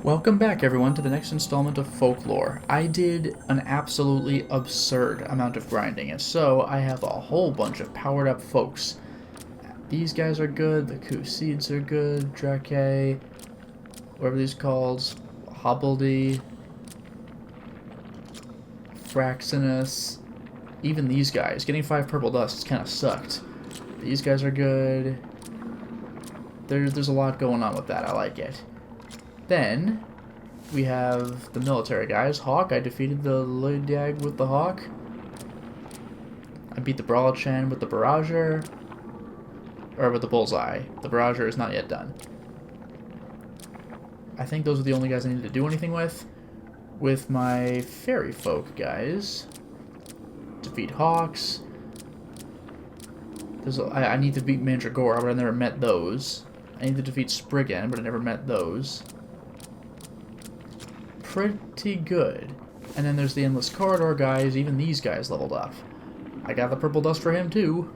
Welcome back, everyone, to the next installment of Folklore. I did an absolutely absurd amount of grinding, and so I have a whole bunch of powered-up folks. These guys are good, the Kusids are good, Drake, whatever these called, Hobbledy, Fraxinus, even these guys. Getting 5 purple dust kind of sucked. These guys are good. There's a lot going on with that, I like it. Then, we have the military guys. Hawk, I defeated the Lydiag with the Hawk. I beat the Brawlchan with the Barrager. Or with the Bullseye. The Barrager is not yet done. I think those are the only guys I needed to do anything with. With my Fairy Folk guys. Defeat Hawks. I need to beat Mandragora, but I never met those. I need to defeat Spriggan, but I never met those. Pretty good. And then there's the Endless Corridor guys. Even these guys leveled up. I got the purple dust for him too.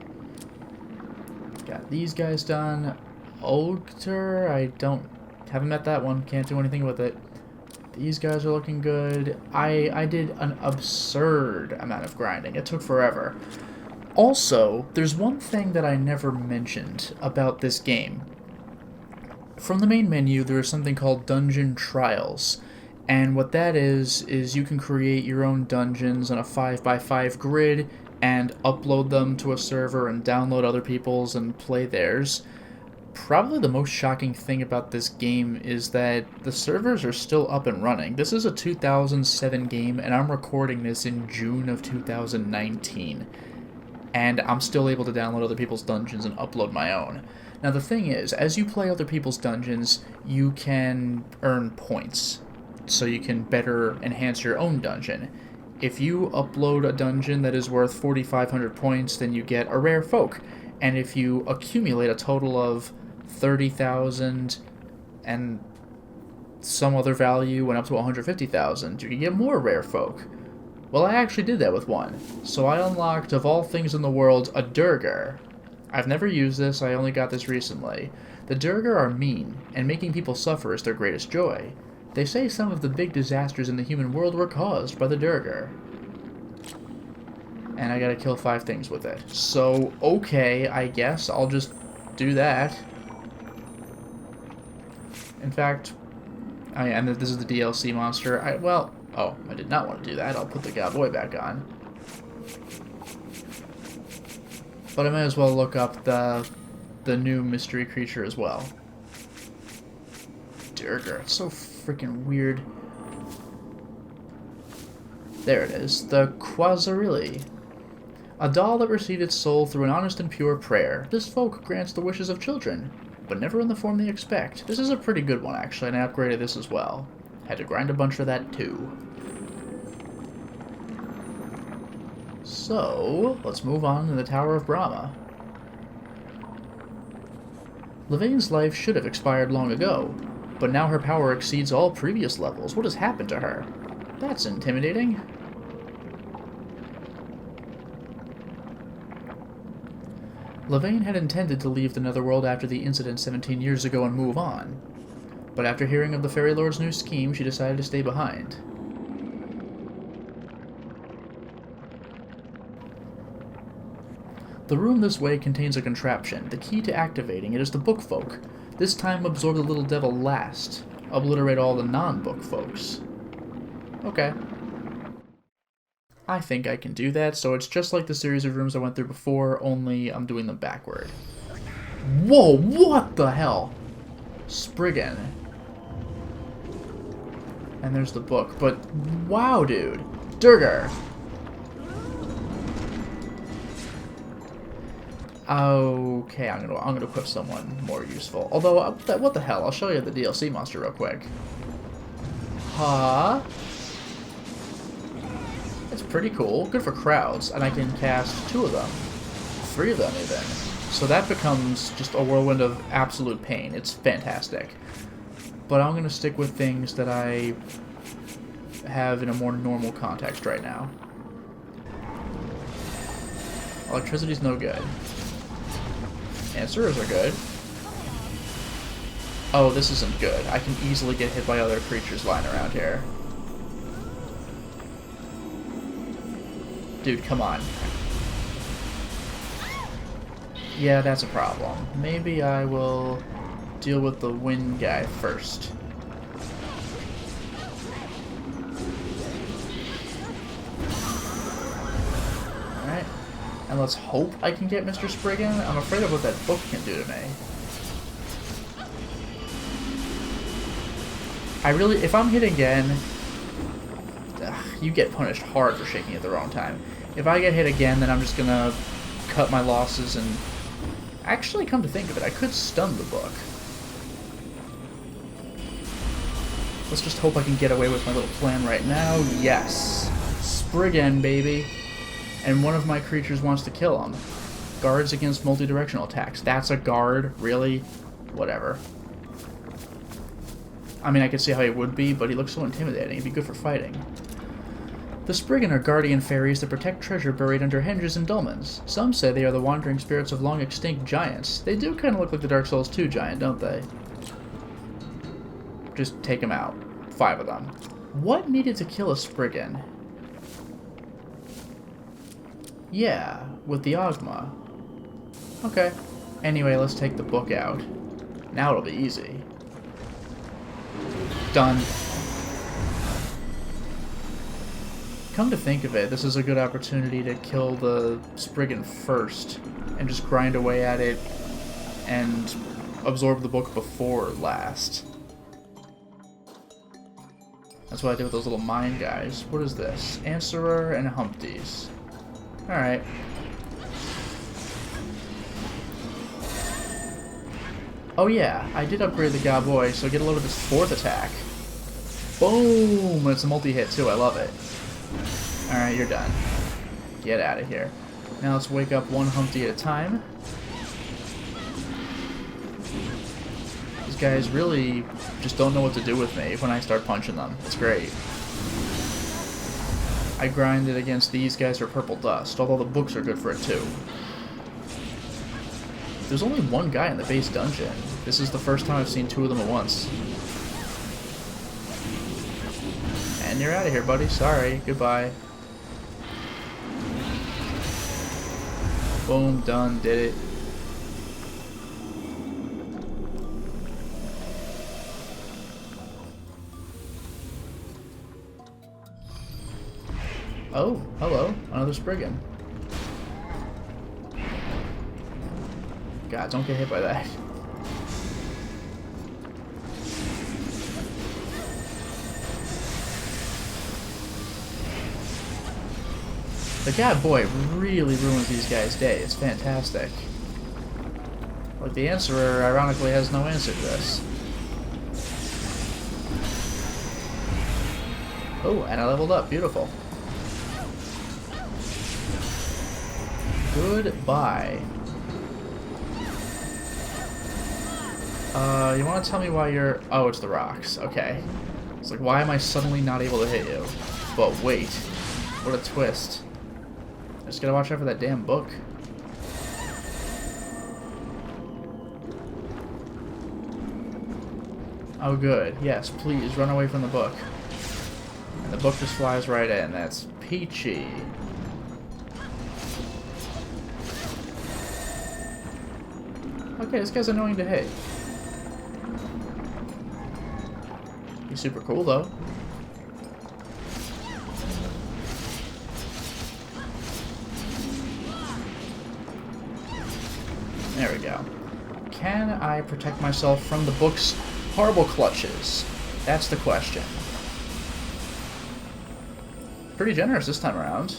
Got these guys done. Ogre, haven't met that one. Can't do anything with it. These guys are looking good. I did an absurd amount of grinding. It took forever. Also, there's one thing that I never mentioned about this game. From the main menu, there is something called Dungeon Trials. And what that is you can create your own dungeons on a 5x5 grid and upload them to a server and download other people's and play theirs. Probably the most shocking thing about this game is that the servers are still up and running. This is a 2007 game, and I'm recording this in June of 2019. And I'm still able to download other people's dungeons and upload my own. Now the thing is, as you play other people's dungeons, you can earn points. So you can better enhance your own dungeon. If you upload a dungeon that is worth 4,500 points, then you get a rare folk. And if you accumulate a total of 30,000 and some other value went up to 150,000, you can get more rare folk. Well, I actually did that with one. So I unlocked, of all things in the world, a Durgar. I've never used this, I only got this recently. The Durgar are mean, and making people suffer is their greatest joy. They say some of the big disasters in the human world were caused by the Durgar. And I gotta kill 5 things with it. So, okay, I guess I'll just do that. In fact, and this is the DLC monster. I did not want to do that. I'll put the Cowboy back on. But I might as well look up the new mystery creature as well. Durgar, it's so freaking weird. There it is, the Quasarili. A doll that received its soul through an honest and pure prayer. This folk grants the wishes of children, but never in the form they expect. This is a pretty good one, actually, and I upgraded this as well. Had to grind a bunch of that, too. So, let's move on to the Tower of Brahma. Levain's life should have expired long ago, but now her power exceeds all previous levels. What has happened to her? That's intimidating. Levain had intended to leave the Netherworld after the incident 17 years ago and move on, but after hearing of the Fairy Lord's new scheme, she decided to stay behind. The room this way contains a contraption. The key to activating it is the Book Folk. This time absorb the little devil last. Obliterate all the non-book folks. Okay. I think I can do that, so it's just like the series of rooms I went through before, only I'm doing them backward. Whoa, what the hell? Spriggan. And there's the book, but wow, dude. Durgar. Okay, I'm gonna equip someone more useful. Although, what the hell? I'll show you the DLC monster real quick. Huh? It's pretty cool. Good for crowds, and I can cast 2 of them. 3 of them, even. So that becomes just a whirlwind of absolute pain. It's fantastic. But I'm gonna stick with things that I have in a more normal context right now. Electricity's no good. Answers are good. Oh, this isn't good. I can easily get hit by other creatures lying around here. Dude, come on. Yeah, that's a problem. Maybe I will deal with the wind guy first. Alright. And let's hope I can get Mr. Spriggan. I'm afraid of what that book can do to me. If I'm hit again, you get punished hard for shaking at the wrong time. If I get hit again, then I'm just gonna cut my losses and... Actually, come to think of it, I could stun the book. Let's just hope I can get away with my little plan right now. Yes! Spriggan, baby! And one of my creatures wants to kill him. Guards against multi-directional attacks. That's a guard? Really? Whatever. I mean, I could see how he would be, but he looks so intimidating. He'd be good for fighting. The Spriggan are guardian fairies that protect treasure buried under henges and dolmens. Some say they are the wandering spirits of long-extinct giants. They do kind of look like the Dark Souls 2 giant, don't they? Just take them out. 5 of them. What needed to kill a Spriggan? Yeah, with the Ogma. Okay. Anyway, let's take the book out. Now it'll be easy. Done. Come to think of it, this is a good opportunity to kill the Spriggan first and just grind away at it and absorb the book before last. That's what I did with those little mine guys. What is this? Answerer and Humpties. Alright. Oh yeah, I did upgrade the Gaboy, so get a load of his 4th attack. Boom! It's a multi-hit too, I love it. Alright, you're done. Get out of here. Now let's wake up one Humpty at a time. These guys really just don't know what to do with me when I start punching them. It's great. I grinded against these guys for purple dust, although the books are good for it too. There's only one guy in the base dungeon. This is the first time I've seen 2 of them at once. And you're out of here, buddy. Sorry. Goodbye. Boom. Done. Did it. Oh, hello. Another Spriggan. God, don't get hit by that. The Gaboy really ruins these guys' day. It's fantastic. Like, the Answerer, ironically, has no answer to this. Oh, and I leveled up. Beautiful. Goodbye. You want to tell me why you're... Oh, it's the rocks. Okay. It's like, why am I suddenly not able to hit you? But wait. What a twist. I just gotta watch out for that damn book. Oh, good. Yes, please, run away from the book. And the book just flies right in. That's peachy. Okay, this guy's annoying to hit. He's super cool, though. There we go. Can I protect myself from the book's horrible clutches? That's the question. Pretty generous this time around.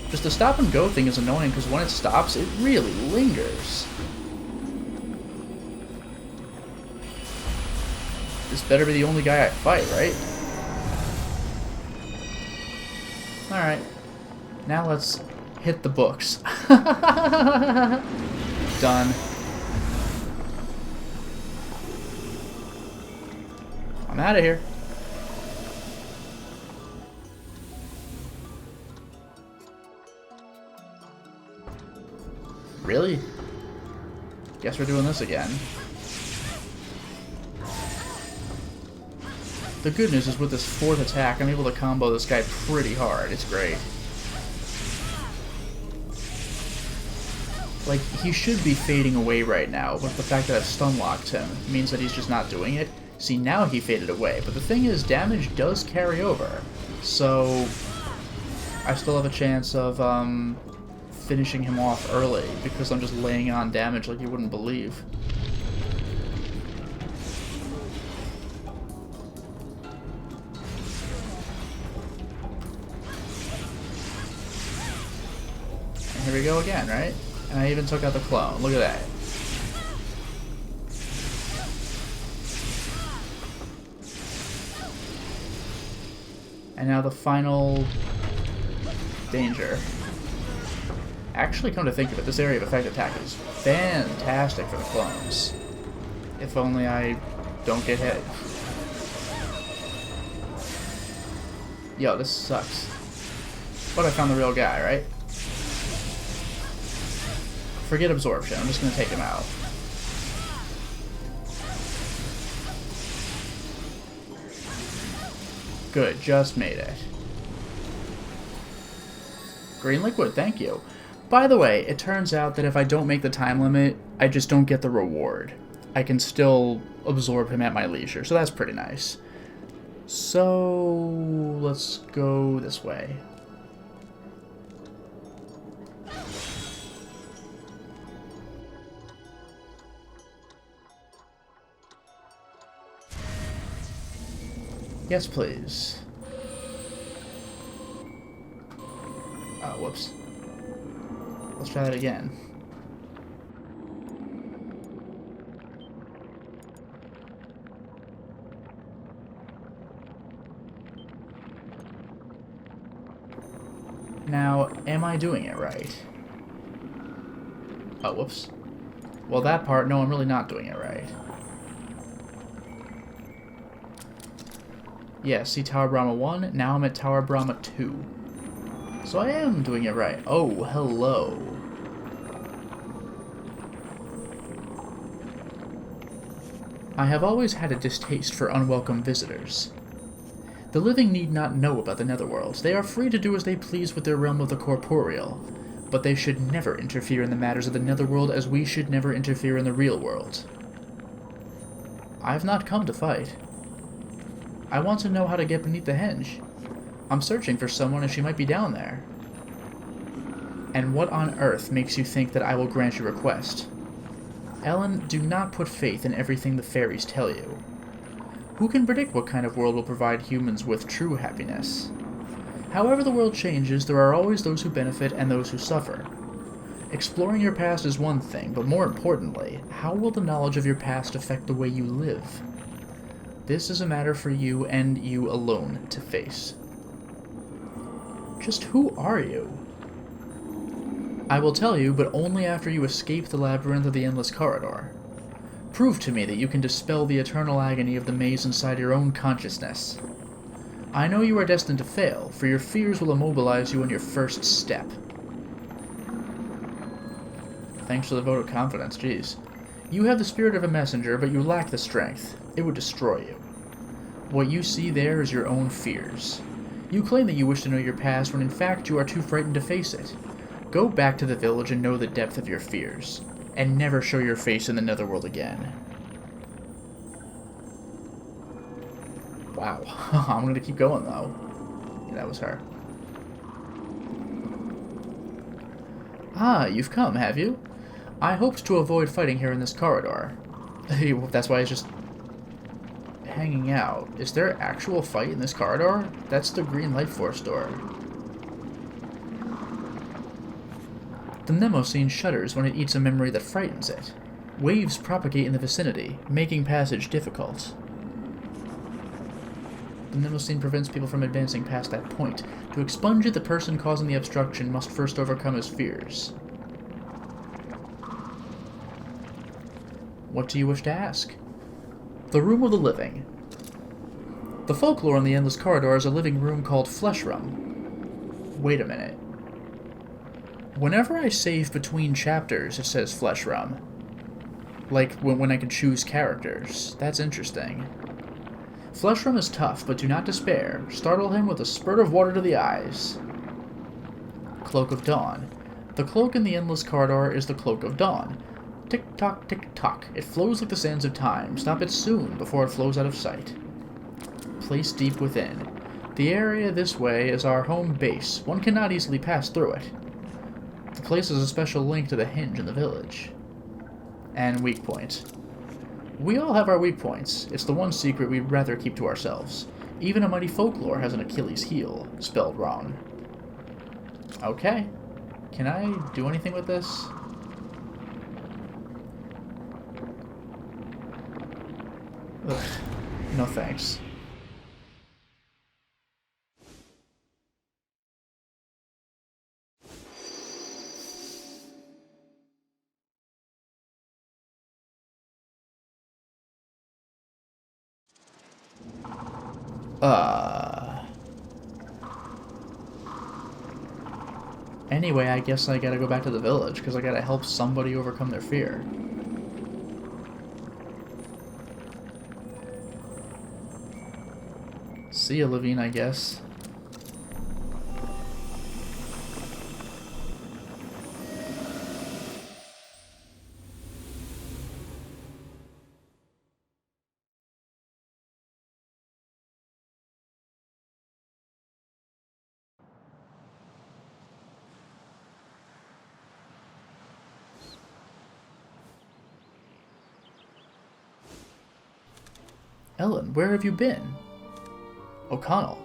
Just the stop and go thing is annoying because when it stops, it really lingers. This better be the only guy I fight, right? Alright. Now let's hit the books. Done. I'm out of here. Really? Guess we're doing this again. The good news is with this 4th attack, I'm able to combo this guy pretty hard. It's great. Like, he should be fading away right now, but the fact that I've stun-locked him means that he's just not doing it. See, now he faded away, but the thing is, damage does carry over. So, I still have a chance of, finishing him off early, because I'm just laying on damage like you wouldn't believe. And here we go again, right? And I even took out the clone. Look at that. And now the final danger. Actually, come to think of it, this area of effect attack is fantastic for the clones. If only I don't get hit. Yo, this sucks. But I found the real guy, right? Forget absorption, I'm just gonna take him out. Good, just made it. Green liquid, thank you. By the way, it turns out that if I don't make the time limit, I just don't get the reward. I can still absorb him at my leisure, so that's pretty nice. So, let's go this way. Yes, please. Oh, whoops. Let's try that again. Now, am I doing it right? Oh, whoops. Well, that part, no, I'm really not doing it right. Yeah, see Tower Brahma 1, now I'm at Tower Brahma 2. So I am doing it right. Oh, hello. I have always had a distaste for unwelcome visitors. The living need not know about the netherworld. They are free to do as they please with their realm of the corporeal, but they should never interfere in the matters of the netherworld as we should never interfere in the real world. I have not come to fight. I want to know how to get beneath the henge. I'm searching for someone and she might be down there. And what on earth makes you think that I will grant your request? Ellen, do not put faith in everything the fairies tell you. Who can predict what kind of world will provide humans with true happiness? However the world changes, there are always those who benefit and those who suffer. Exploring your past is one thing, but more importantly, how will the knowledge of your past affect the way you live? This is a matter for you and you alone to face. Just who are you? I will tell you, but only after you escape the labyrinth of the endless corridor. Prove to me that you can dispel the eternal agony of the maze inside your own consciousness. I know you are destined to fail, for your fears will immobilize you on your first step. Thanks for the vote of confidence, jeez. You have the spirit of a messenger, but you lack the strength. It would destroy you. What you see there is your own fears. You claim that you wish to know your past when in fact you are too frightened to face it. Go back to the village and know the depth of your fears, and never show your face in the netherworld again. Wow, I'm gonna keep going though. Yeah, that was her. Ah, you've come, have you? I hoped to avoid fighting here in this corridor. That's why it's just hanging out. Is there actual fight in this corridor? That's the green life force door. The Mnemosyne shudders when it eats a memory that frightens it. Waves propagate in the vicinity, making passage difficult. The Mnemosyne prevents people from advancing past that point. To expunge it, the person causing the obstruction must first overcome his fears. What do you wish to ask? The Room of the Living. The folklore in the Endless Corridor is a living room called Flesh Room. Wait a minute. Whenever I save between chapters, it says Flesh Room. Like when I can choose characters. That's interesting. Fleshrum is tough, but do not despair. Startle him with a spurt of water to the eyes. Cloak of Dawn. The cloak in the endless corridor is the Cloak of Dawn. Tick-tock, tick-tock. It flows like the sands of time. Stop it soon, before it flows out of sight. Place deep within. The area this way is our home base. One cannot easily pass through it. The place is a special link to the hinge in the village. And weak point. We all have our weak points. It's the one secret we'd rather keep to ourselves. Even a mighty Folklore has an Achilles heel, spelled wrong. Okay. Can I do anything with this? Ugh. No thanks. Anyway, I guess I gotta go back to the village, because I gotta help somebody overcome their fear. See ya, Levine, I guess. Ellen, where have you been? O'Connell.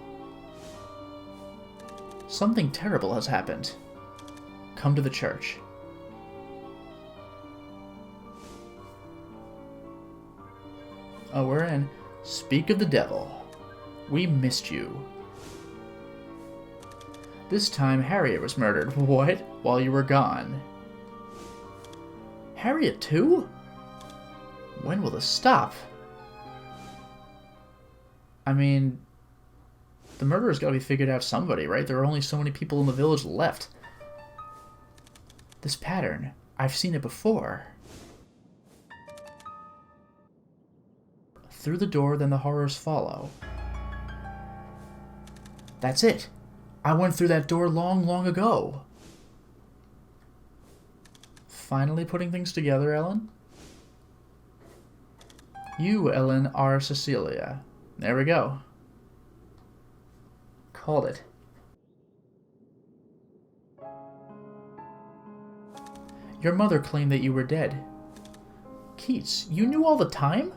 Something terrible has happened. Come to the church. Oh, we're in. Speak of the devil. We missed you. This time Harriet was murdered. What? While you were gone. Harriet too? When will this stop? I mean, the murderer's gotta be figured out somebody, right? There are only so many people in the village left. This pattern, I've seen it before. Through the door, then the horrors follow. That's it! I went through that door long, long ago. Finally putting things together, Ellen? You, Ellen, are Cecilia. There we go. Called it. Your mother claimed that you were dead. Keats, you knew all the time?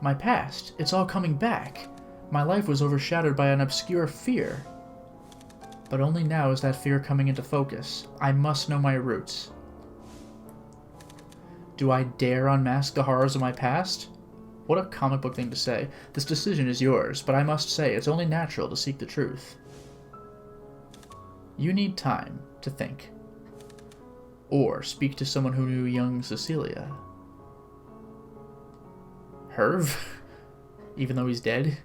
My past, it's all coming back. My life was overshadowed by an obscure fear. But only now is that fear coming into focus. I must know my roots. Do I dare unmask the horrors of my past? What a comic book thing to say. This decision is yours, but I must say it's only natural to seek the truth. You need time to think. Or speak to someone who knew young Cecilia. Herv? Even though he's dead?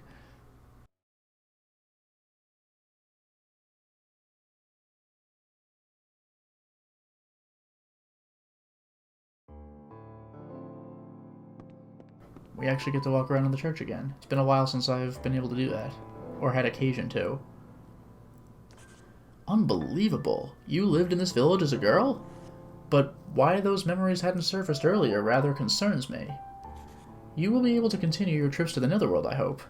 We actually get to walk around in the church again. It's been a while since I've been able to do that. Or had occasion to. Unbelievable. You lived in this village as a girl? But why those memories hadn't surfaced earlier rather concerns me. You will be able to continue your trips to the Netherworld, I hope.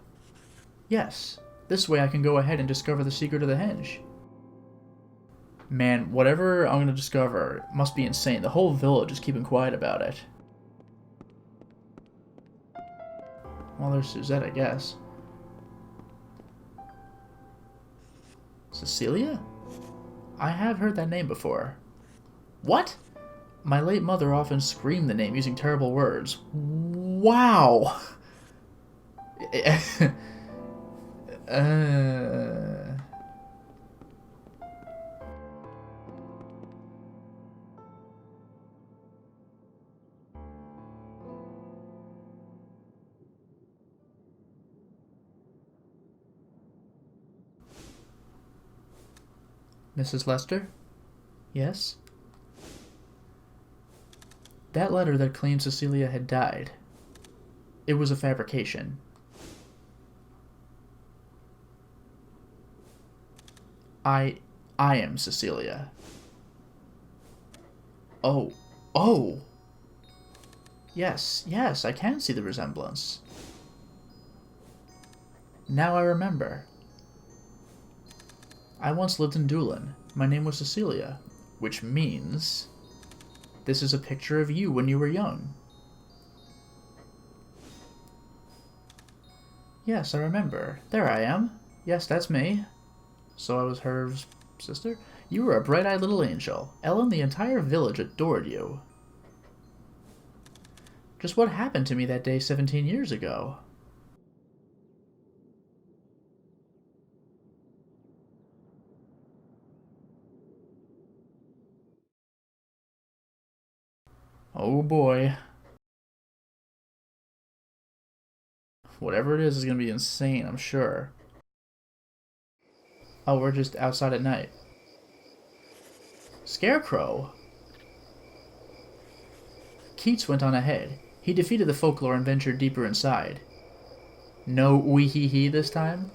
Yes. This way I can go ahead and discover the secret of the hinge. Man, whatever I'm going to discover must be insane. The whole village is keeping quiet about it. Well, there's Suzette, I guess. Cecilia? I have heard that name before. What? My late mother often screamed the name using terrible words. Wow! Mrs. Lester? Yes? That letter that claimed Cecilia had died. It was a fabrication. I am Cecilia. Oh. Oh! Yes, yes, I can see the resemblance. Now I remember. I once lived in Doolin. My name was Cecilia, which means this is a picture of you when you were young. Yes, I remember. There I am. Yes, that's me. So I was her sister? You were a bright-eyed little angel. Ellen, the entire village adored you. Just what happened to me that day 17 years ago? Oh boy. Whatever it is going to be insane, I'm sure. Oh, we're just outside at night. Scarecrow? Keats went on ahead. He defeated the folklore and ventured deeper inside. No wee-hee-hee this time?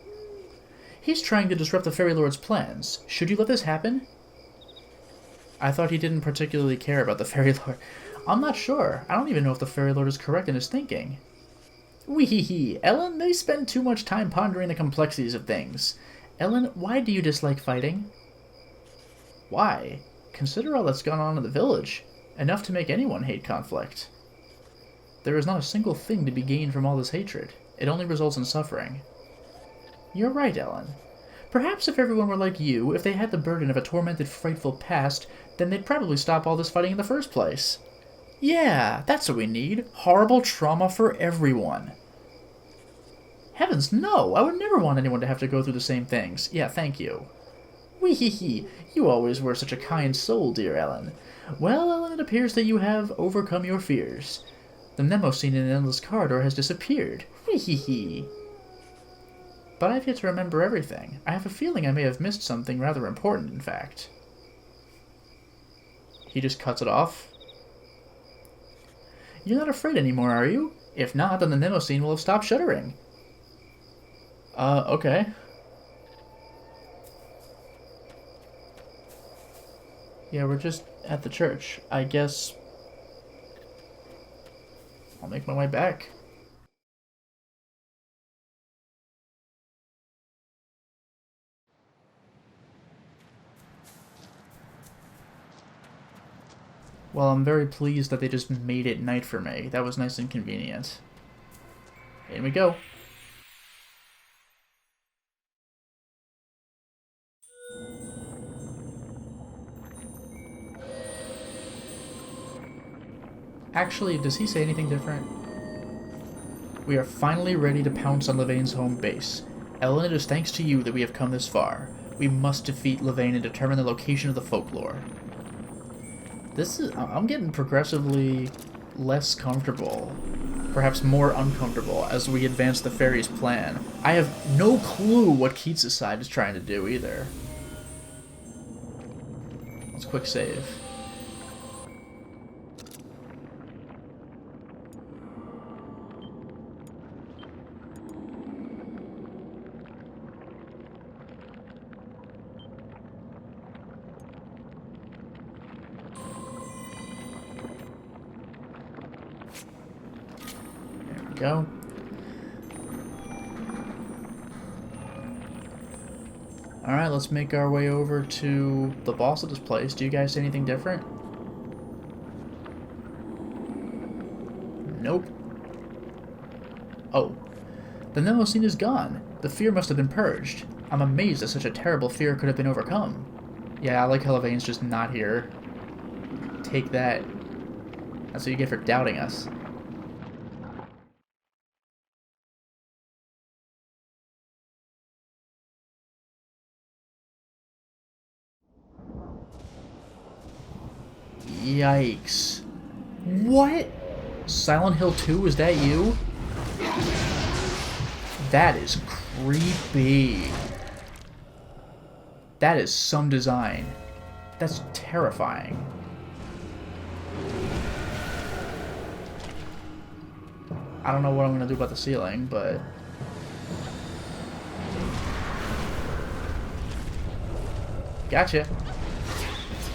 He's trying to disrupt the Fairy Lord's plans. Should you let this happen? I thought he didn't particularly care about the Fairy Lord. I'm not sure. I don't even know if the Fairy Lord is correct in his thinking. Wee-hee-hee. Ellen, they spend too much time pondering the complexities of things. Ellen, why do you dislike fighting? Why? Consider all that's gone on in the village. Enough to make anyone hate conflict. There is not a single thing to be gained from all this hatred. It only results in suffering. You're right, Ellen. Perhaps if everyone were like you, if they had the burden of a tormented, frightful past, then they'd probably stop all this fighting in the first place. Yeah, that's what we need. Horrible trauma for everyone. Heavens, no! I would never want anyone to have to go through the same things. Yeah, thank you. Wee-hee-hee. You always were such a kind soul, dear Ellen. Well, Ellen, it appears that you have overcome your fears. The Mnemosyne in an endless corridor has disappeared. Wee-hee-hee. But I've yet to remember everything. I have a feeling I may have missed something rather important, in fact. He just cuts it off. You're not afraid anymore, are you? If not, then the Mnemosyne will have stopped shuddering. Okay. Yeah, we're just at the church. I guess I'll make my way back. Well, I'm very pleased that they just made it night for me. That was nice and convenient. In we go. Actually, does he say anything different? We are finally ready to pounce on Levaine's home base. Ellen, it is thanks to you that we have come this far. We must defeat Levain and determine the location of the folklore. I'm getting progressively less comfortable. Perhaps more uncomfortable as we advance the fairy's plan. I have no clue what Keats' side is trying to do either. Let's quick save. Go. Alright, let's make our way over to the boss of this place. Do you guys see anything different? Nope. Oh. The Mnemosyne is gone. The fear must have been purged. I'm amazed that such a terrible fear could have been overcome. Yeah, I like how Levaine's just not here. Take that. That's what you get for doubting us. Yikes. What? Silent Hill 2, is that you? That is creepy. That is some design. That's terrifying. I don't know what I'm going to do about the ceiling, but... Gotcha.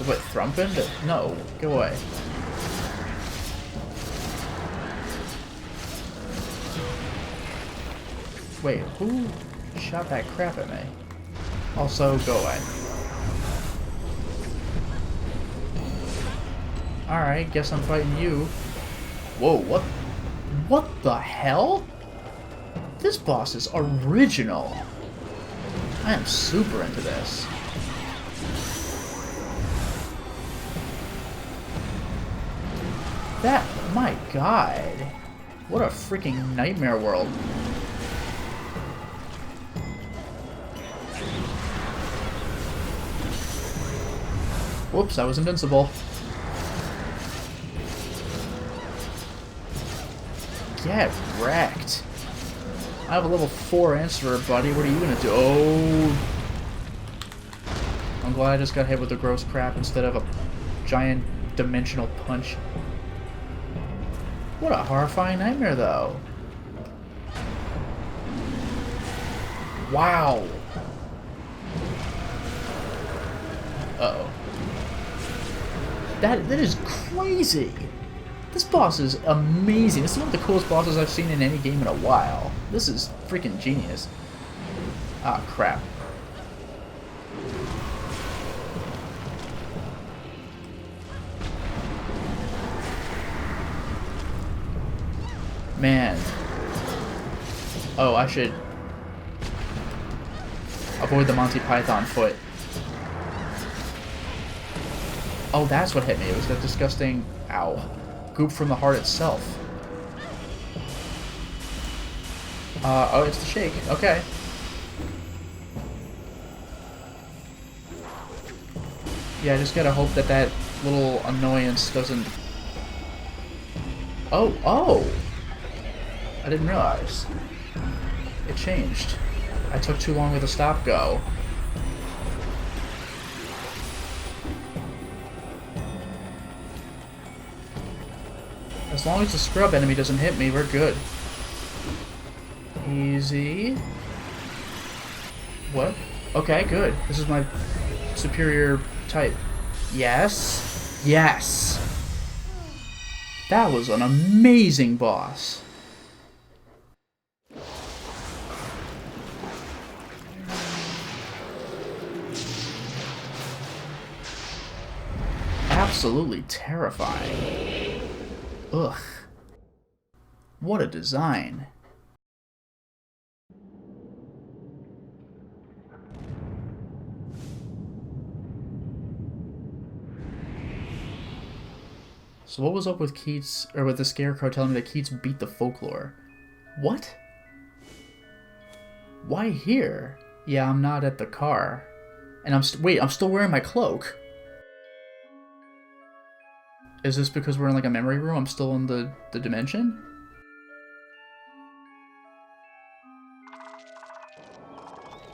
What, Thrumpin? No, go away. Wait, who shot that crap at me? Also, go away. Alright, guess I'm fighting you. Whoa, what the hell? This boss is original. I am super into this. That, my god. What a freaking nightmare world. Whoops, I was invincible. Get wrecked. I have a level 4 answerer, buddy. What are you gonna do? Oh. I'm glad I just got hit with the gross crap instead of a giant dimensional punch. What a horrifying nightmare, though. Wow. Uh-oh. That is crazy. This boss is amazing. This is one of the coolest bosses I've seen in any game in a while. This is freaking genius. Ah, crap. Man. Oh, I should avoid the Monty Python foot. Oh, that's what hit me. It was that disgusting, ow, goop from the heart itself. Oh, it's the shake. Okay. Yeah, I just gotta hope that that little annoyance doesn't... Oh! I didn't realize. It changed. I took too long with the stop go. As long as the scrub enemy doesn't hit me, we're good. Easy. What? Okay, good. This is my superior type. Yes. Yes. That was an amazing boss. Absolutely terrifying. Ugh. What a design. So what was up with Keats, or with the Scarecrow telling me that Keats beat the Folklore? What? Why here? Yeah, I'm not at the car. And wait, I'm still wearing my cloak. Is this because we're in like a memory room? I'm still in the dimension?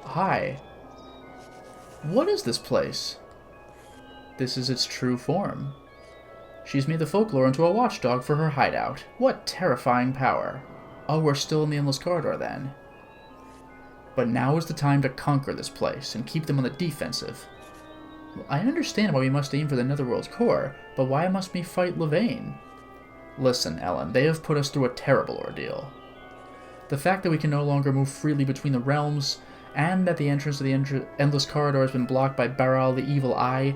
Hi. What is this place? This is its true form. She's made the Folklore into a watchdog for her hideout. What terrifying power. Oh, we're still in the Endless Corridor then. But now is the time to conquer this place and keep them on the defensive. Well, I understand why we must aim for the Netherworld's core, but why must we fight Levane? Listen, Ellen, they have put us through a terrible ordeal. The fact that we can no longer move freely between the realms, and that the entrance to the Endless Corridor has been blocked by Baral the Evil Eye,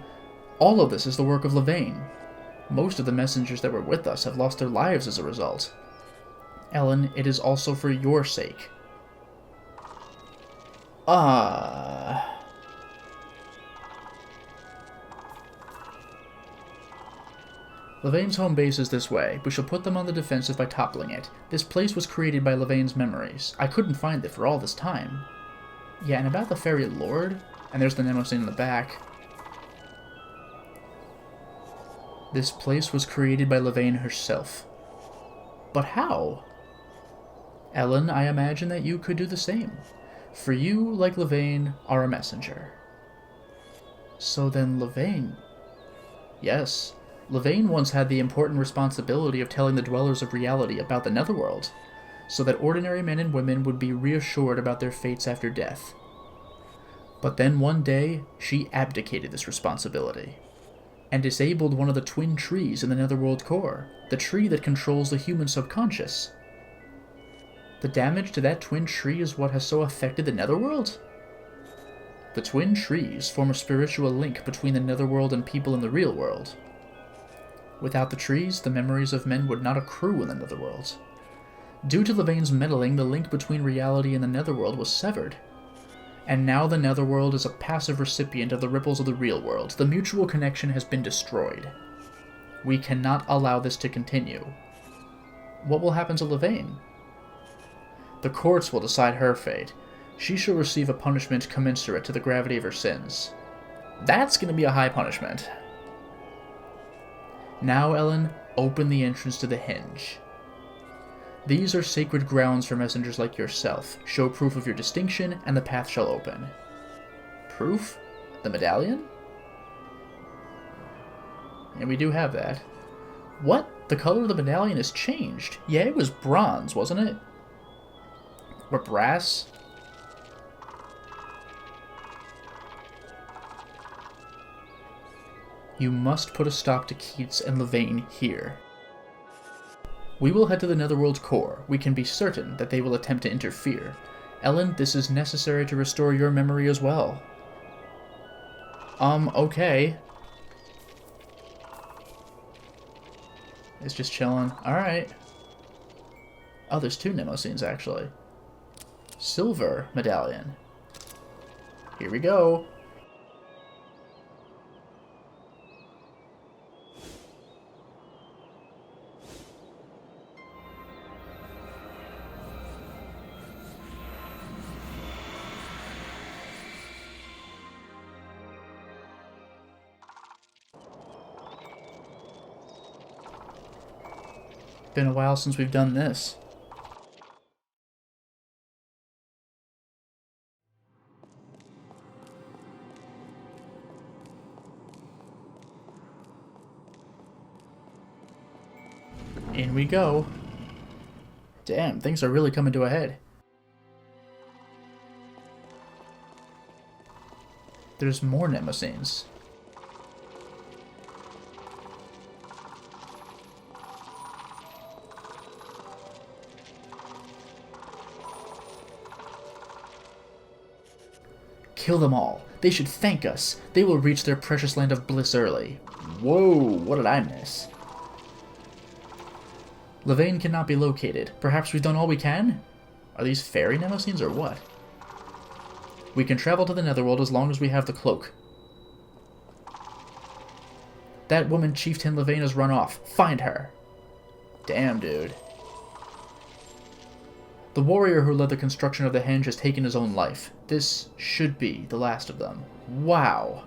all of this is the work of Levane. Most of the messengers that were with us have lost their lives as a result. Ellen, it is also for your sake. Levane's home base is this way. We shall put them on the defensive by toppling it. This place was created by Levane's memories. I couldn't find it for all this time. Yeah, and about the Fairy Lord, and there's the Nemosine in the back. This place was created by Levane herself. But how? Ellen, I imagine that you could do the same. For you, like Levane, are a messenger. So then Levane... Yes, Levane once had the important responsibility of telling the dwellers of reality about the Netherworld, so that ordinary men and women would be reassured about their fates after death. But then one day, she abdicated this responsibility and disabled one of the twin trees in the Netherworld core, the tree that controls the human subconscious. The damage to that twin tree is what has so affected the Netherworld? The twin trees form a spiritual link between the Netherworld and people in the real world. Without the trees, the memories of men would not accrue in the Netherworld. Due to Lavaine's meddling, the link between reality and the Netherworld was severed. And now the Netherworld is a passive recipient of the ripples of the real world. The mutual connection has been destroyed. We cannot allow this to continue. What will happen to Lavaine? The courts will decide her fate. She shall receive a punishment commensurate to the gravity of her sins. That's going to be a high punishment. Now, Ellen, open the entrance to the Hinge. These are sacred grounds for messengers like yourself. Show proof of your distinction, and the path shall open. Proof? The medallion? And we do have that. What? The color of the medallion has changed. Yeah, it was bronze, wasn't it? Or brass? You must put a stop to Keats and Lavaine here. We will head to the Netherworld core. We can be certain that they will attempt to interfere. Ellen, this is necessary to restore your memory as well. Okay. It's just chilling. Alright. Oh, there's two Mnemosynes, actually. Silver medallion. Here we go. Been a while since we've done this. In we go. Damn, things are really coming to a head. There's more Mnemosynes. Kill them all. They should thank us. They will reach their precious land of bliss early. Whoa, what did I miss? Lavaine cannot be located. Perhaps we've done all we can? Are these fairy Mnemosynes or what? We can travel to the Netherworld as long as we have the cloak. That woman Chieftain Lavaine has run off. Find her. Damn, dude. The warrior who led the construction of the Henge has taken his own life. This should be the last of them. Wow.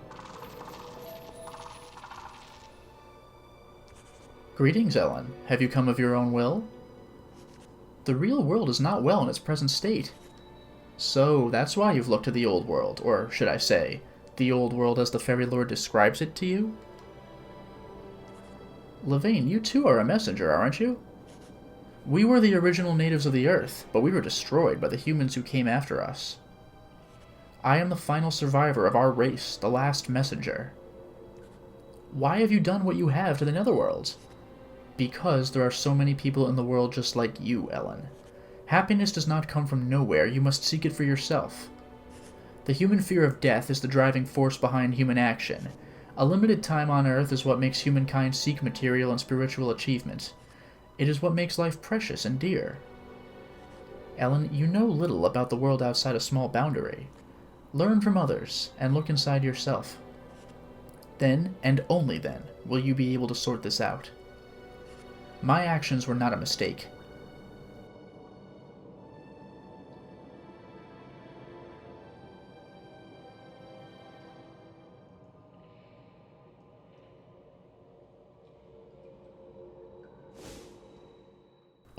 Greetings, Ellen. Have you come of your own will? The real world is not well in its present state. So that's why you've looked to the old world, or should I say, the old world as the fairy lord describes it to you? Lavaine, you too are a messenger, aren't you? We were the original natives of the Earth, but we were destroyed by the humans who came after us. I am the final survivor of our race, the last messenger. Why have you done what you have to the Netherworld? Because there are so many people in the world just like you, Ellen. Happiness does not come from nowhere, you must seek it for yourself. The human fear of death is the driving force behind human action. A limited time on Earth is what makes humankind seek material and spiritual achievement. It is what makes life precious and dear. Ellen, you know little about the world outside a small boundary. Learn from others, and look inside yourself. Then, and only then, will you be able to sort this out. My actions were not a mistake.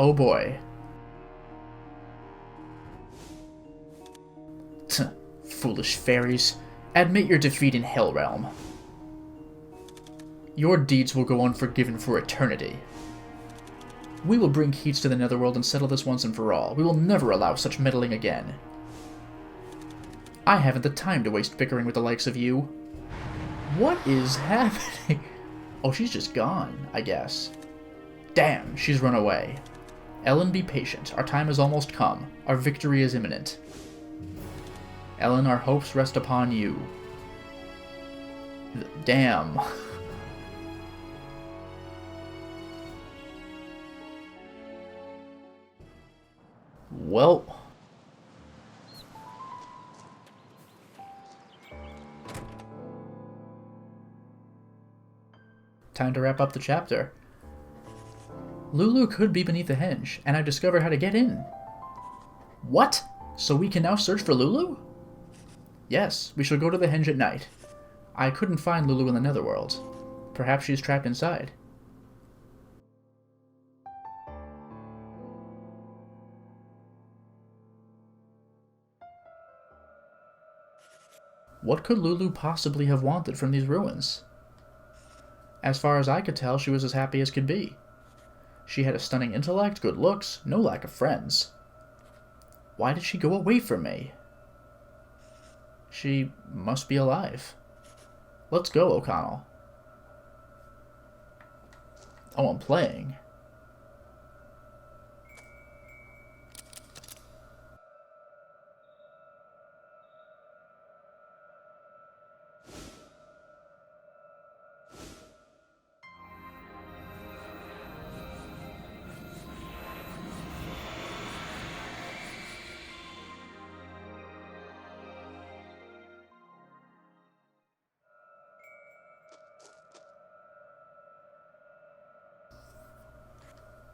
Oh boy. Foolish fairies. Admit your defeat in Hellrealm. Your deeds will go unforgiven for eternity. We will bring Keats to the Netherworld and settle this once and for all. We will never allow such meddling again. I haven't the time to waste bickering with the likes of you. What is happening? Oh, she's just gone, I guess. Damn, she's run away. Ellen, be patient. Our time has almost come. Our victory is imminent. Ellen, our hopes rest upon you. Damn. Well. Time to wrap up the chapter. Lulu could be beneath the henge, and I discovered how to get in. What? So we can now search for Lulu? Yes, we shall go to the henge at night. I couldn't find Lulu in the netherworld. Perhaps she's trapped inside. What could Lulu possibly have wanted from these ruins? As far as I could tell, she was as happy as could be. She had a stunning intellect, good looks, no lack of friends. Why did she go away from me? She must be alive. Let's go, O'Connell. Oh, I'm playing.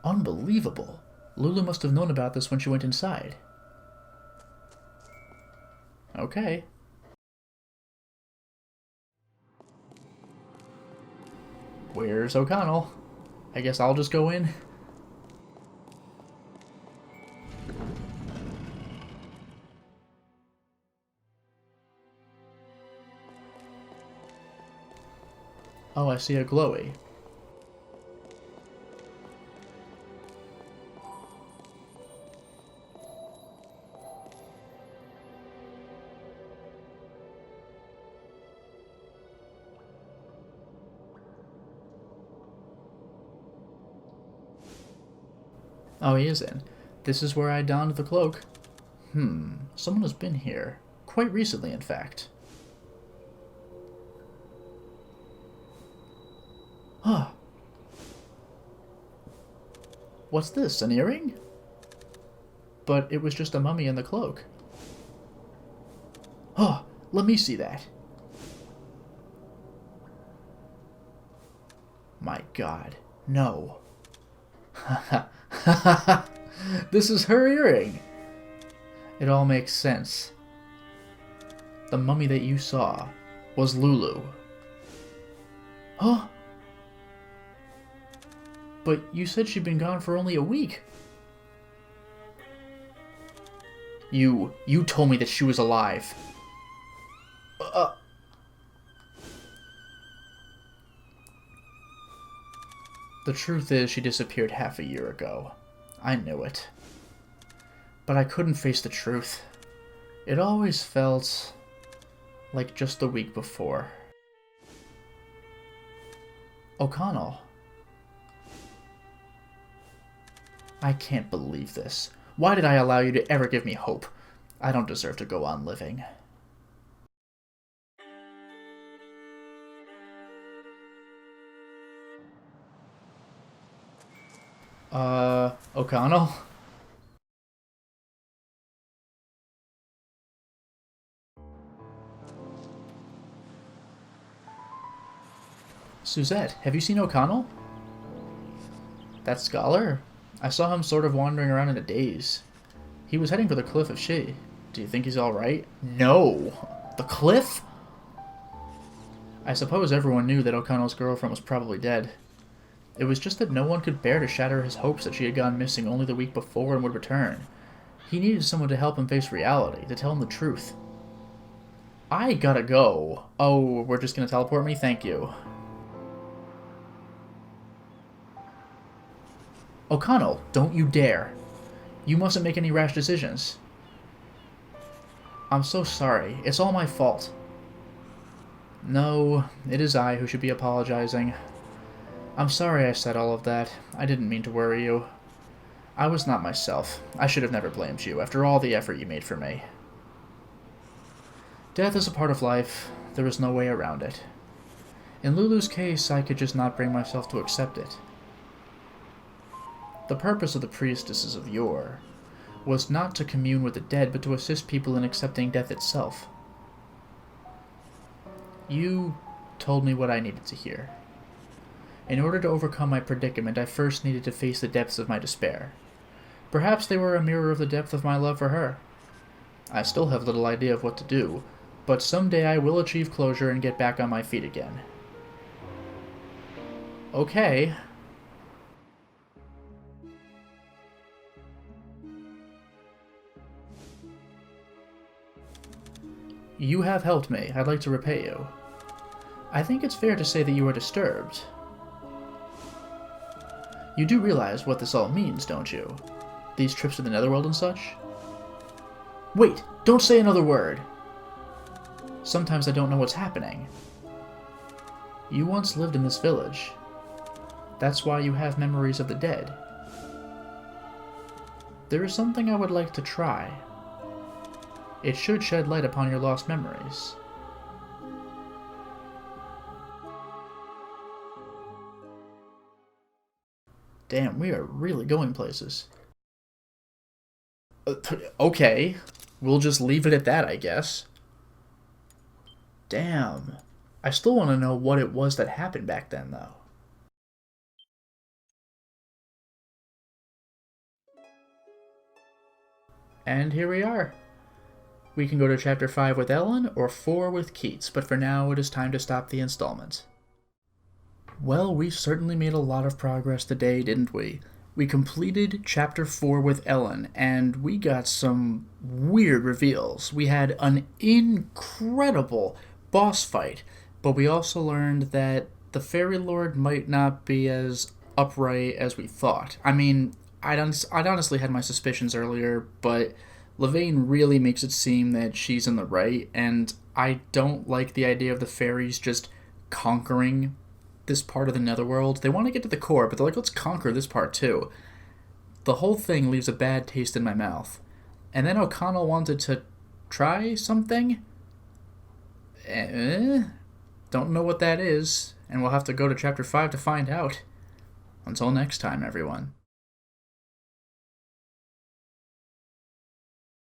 Unbelievable. Lulu must have known about this when she went inside. Okay. Where's O'Connell? I guess I'll just go in. Oh, I see a glowy. Oh, he is in. This is where I donned the cloak. Someone has been here. Quite recently, in fact. Huh. What's this, an earring? But it was just a mummy in the cloak. Oh, let me see that. My God, no. This is her earring. It all makes sense. The mummy that you saw was Lulu. Huh? But you said she'd been gone for only a week. You told me that she was alive. The truth is, she disappeared half a year ago. I knew it. But I couldn't face the truth. It always felt like just the week before. O'Connell. I can't believe this. Why did I allow you to ever give me hope? I don't deserve to go on living. O'Connell? Suzette, have you seen O'Connell? That scholar? I saw him sort of wandering around in a daze. He was heading for the Cliff of She. Do you think he's alright? No! The cliff? I suppose everyone knew that O'Connell's girlfriend was probably dead. It was just that no one could bear to shatter his hopes that she had gone missing only the week before and would return. He needed someone to help him face reality, to tell him the truth. I gotta go. Oh, we're just gonna teleport me? Thank you. O'Connell, don't you dare. You mustn't make any rash decisions. I'm so sorry. It's all my fault. No, it is I who should be apologizing. I'm sorry I said all of that. I didn't mean to worry you. I was not myself. I should have never blamed you, after all the effort you made for me. Death is a part of life. There is no way around it. In Lulu's case, I could just not bring myself to accept it. The purpose of the priestesses of yore was not to commune with the dead, but to assist people in accepting death itself. You told me what I needed to hear. In order to overcome my predicament, I first needed to face the depths of my despair. Perhaps they were a mirror of the depth of my love for her. I still have little idea of what to do, but someday I will achieve closure and get back on my feet again. Okay. You have helped me. I'd like to repay you. I think it's fair to say that you are disturbed. You do realize what this all means, don't you? These trips to the Netherworld and such? Wait! Don't say another word! Sometimes I don't know what's happening. You once lived in this village. That's why you have memories of the dead. There is something I would like to try. It should shed light upon your lost memories. Damn, we are really going places. Okay, we'll just leave it at that, I guess. Damn. I still want to know what it was that happened back then, though. And here we are. We can go to Chapter 5 with Ellen, or 4 with Keats, but for now it is time to stop the installment. Well, we certainly made a lot of progress today, didn't we? We completed Chapter 4 with Ellen, and we got some weird reveals. We had an incredible boss fight, but we also learned that the Fairy Lord might not be as upright as we thought. I mean, I'd honestly had my suspicions earlier, but Levane really makes it seem that she's in the right, and I don't like the idea of the fairies just conquering this part of the Netherworld. They want to get to the core, but they're like, let's conquer this part too. The whole thing leaves a bad taste in my mouth. And then O'Connell wanted to try something? Don't know what that is, and we'll have to go to Chapter 5 to find out. Until next time, everyone.